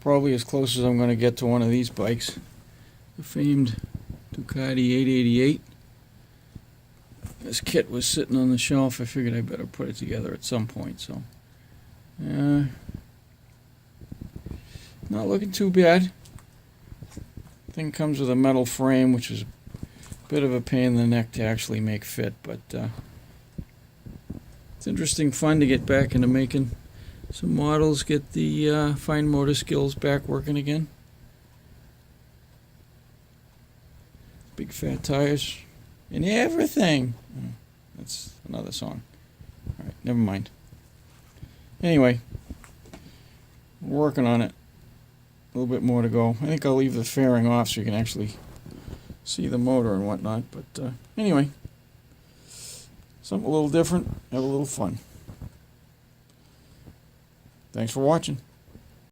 Probably as close as I'm going to get to one of these bikes. The famed Ducati 888. This kit was sitting on the shelf. I figured I better put it together at some point. So, not looking too bad. Thing comes with a metal frame, which is a bit of a pain in the neck to actually make fit, but it's interesting fun to get back into making some models, get the fine motor skills back working again. Big fat tires and everything. That's another song. All right, never mind. Anyway, we're working on it. A little bit more to go. I think I'll leave the fairing off so you can actually see the motor and whatnot. But anyway, something a little different. Have a little fun. Thanks for watching.